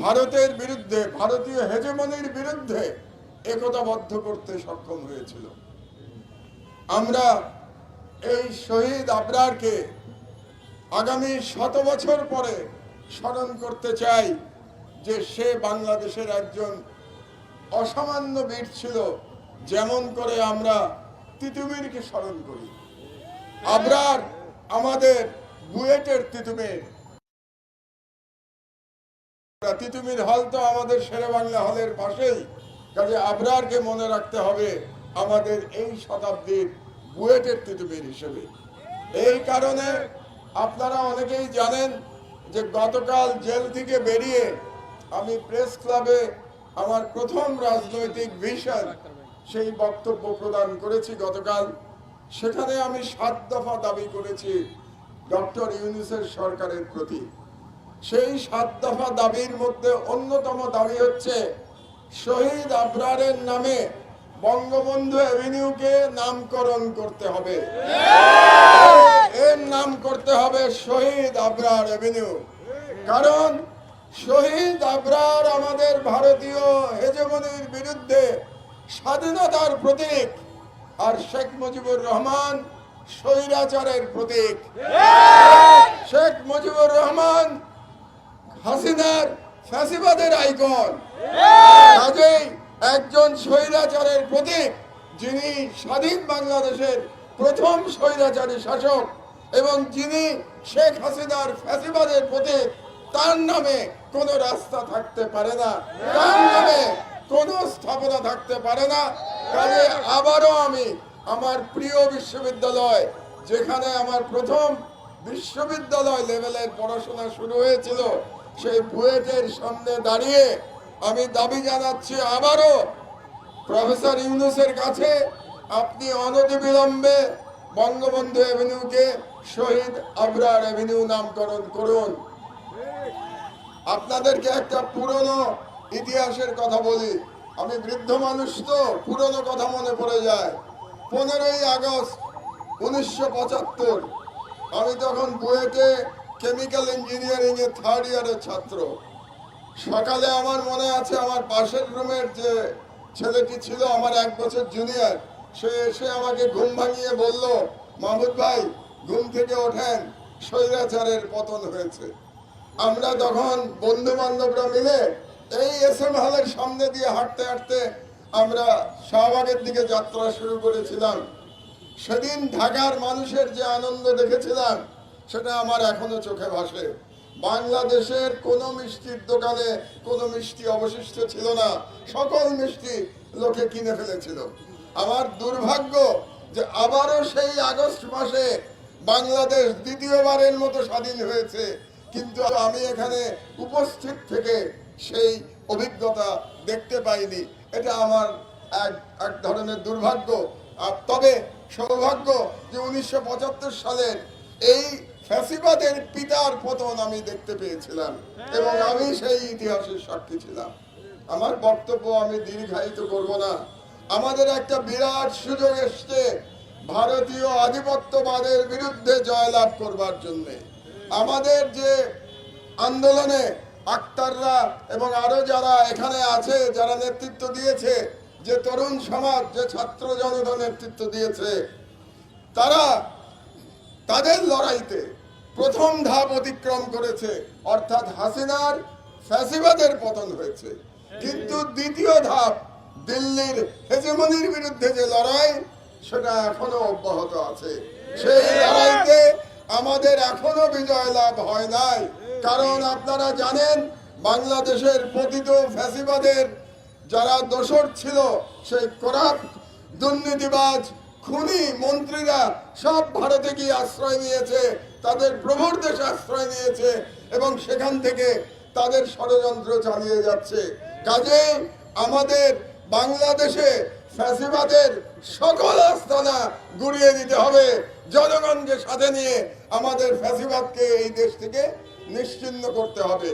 ভারতের বিরুদ্ধে, ভারতীয় হেজেমনির বিরুদ্ধে একতাবদ্ধ করতে সক্ষম হয়েছিল। আমরা এই শহীদ আবরারকে আগামী 100 বছর পরে স্মরণ করতে চাই যে সে বাংলাদেশের একজন অসামান্য বীর ছিল। যেমন করে আমরা তিতুমিরকে স্মরণ করি, আবরার আমাদের বুয়েটের তিতুমির। তিতুমির হল তো আমাদের শেরেবাংলা হলের পাশেই, কাজে আবরারকে মনে রাখতে হবে আমাদের এই শতাব্দীর বুয়েটের তিতুমির হিসেবে। এই কারণে আপনারা অনেকেই জানেন যে গতকাল জেল থেকে বেরিয়ে আমি প্রেস ক্লাবে আমার প্রথম রাজনৈতিক ভিশন সেই বক্তব্য প্রদান করেছি গতকাল। সেখানে আমি 7 দফা দাবি করেছি ডক্টর ইউনূসের সরকারের প্রতি। সেই 7 দফা দাবির মধ্যে অন্যতম দাবি হচ্ছে শহীদ আবরারের নামে বঙ্গবন্ধু এভিনিউকে নামকরণ করতে হবে। এর নাম করতে হবে শহীদ আবরার এভিনিউ। কারণ শহীদ আবরার আমাদের ভারতীয় হেজেমনির বিরুদ্ধে স্বাধীনতার প্রতীক, আর শেখ মুজিবুর রহমান স্বৈরাচারের প্রতীক। শেখ মুজিবুর রহমান হাসিনার ফ্যাসিবাদের আইকন। কাজেই একজন স্বৈরাচারের প্রতীক, যিনি স্বাধীন বাংলাদেশের প্রথম স্বৈরাচারী শাসক এবং যিনি শেখ হাসিনার ফ্যাসিবাদের প্রতীক, তার নামে কোনো রাস্তা থাকতে পারে না, তার নামে কোনো স্থাপনা থাকতে পারে না। কাজে আবারও আমি আমার প্রিয় বিশ্ববিদ্যালয়, যেখানে আমার প্রথম বিশ্ববিদ্যালয় লেভেলের পড়াশোনা শুরু হয়েছিল, সেই বুয়েটের সামনে দাঁড়িয়ে আমি দাবি জানাচ্ছি আবারও প্রফেসর ইউনূসের কাছে, আপনি অনতিবিলম্বে বঙ্গবন্ধু এভিনিউকে শহীদ আবরার এভিনিউ নামকরণ করুন। আপনাদেরকে একটা পুরনো ইতিহাসের কথা বলি। আমি বৃদ্ধ মানুষ তো পুরনো কথা মনে পড়ে যায়। 15ই আগস্ট 1975 আমি তখন বুয়েটে কেমিক্যাল ইঞ্জিনিয়ারিং এর 3rd ইয়ারের ছাত্র। সকালে আমার মনে আছে আমার পাশের রুমের যে ছেলেটি ছিল আমার 1 বছর জুনিয়র, সে এসে আমাকে ঘুম ভাঙিয়ে বলল, মাহমুদ ভাই ঘুম থেকে ওঠেন, স্বৈরাচারের পতন হয়েছে। আমরা তখন বন্ধু বান্ধবরা মিলে এই এসএম হলের সামনে দিয়ে হাঁটতে হাঁটতে আমরা শাহবাগের দিকে যাত্রা শুরু করেছিলাম। সেদিন ঢাকার মানুষের যে আনন্দ দেখেছিলাম সেটা আমার এখনো চোখে ভাসে। বাংলাদেশের কোনো মিষ্টির দোকানে কোনো মিষ্টি অবশিষ্ট ছিল না, সকল মিষ্টি লোকে কিনে ফেলেছিল। আমার দুর্ভাগ্য যে আবারও সেই আগস্ট মাসে বাংলাদেশ দ্বিতীয়বারের মতো স্বাধীন হয়েছে, কিন্তু আমি এখানে উপস্থিত থেকে সেই অভিজ্ঞতা দেখতে পাইনি। এটা আমার এক ধরনের দুর্ভাগ্য। তবে সৌভাগ্য যে 1975 সালের এই ফ্যাসিবাদের পিতার পতন আমি দেখতে পেয়েছিলাম এবং আমি সেই ইতিহাসের সাক্ষী ছিলাম। আমার বক্তব্য আমি দীর্ঘায়িত করব না। আমাদের একটা বিরাট সুযোগ এসছে ভারতীয় আধিপত্যবাদের বিরুদ্ধে জয়লাভ করবার জন্য। আমাদের যে আন্দোলনে আক্তাররা এবং আরো যারা এখানে আছে, যারা নেতৃত্ব দিয়েছে, যে তরুণ সমাজ, যে ছাত্র জনতা নেতৃত্ব দিয়েছে, তারা তাদের লড়াইতে প্রথম ধাপ অতিক্রম করেছে, অর্থাৎ হাসিনার ফ্যাসিবাদের পতন হয়েছে। কিন্তু দ্বিতীয় ধাপ দিল্লির হেজেমনির বিরুদ্ধে যে লড়াই, সেটা এখনো অব্যাহত আছে। সেই লড়াইতে আমাদের এখনো বিজয় লাভ হয় নাই। কারণ আপনারা জানেন বাংলাদেশের পতিত ফ্যাসিবাদের যারা দোসর ছিল, সেই করাপ্ট দুর্নীতিবাজ খুনি মন্ত্রীরা সব ভারতে গিয়ে আশ্রয় নিয়েছে, তাদের প্রভুর দেশে আশ্রয় নিয়েছে এবং সেখান থেকে তাদের ষড়যন্ত্র চালিয়ে যাচ্ছে। কাজেই আমাদের বাংলাদেশে ফ্যাসিবাদের সকল আস্তানা গুড়িয়ে দিতে হবে, জনগণকে সাথে নিয়ে আমাদের ফ্যাসিবাদকে এই দেশ থেকে নিশ্চিহ্ন করতে হবে।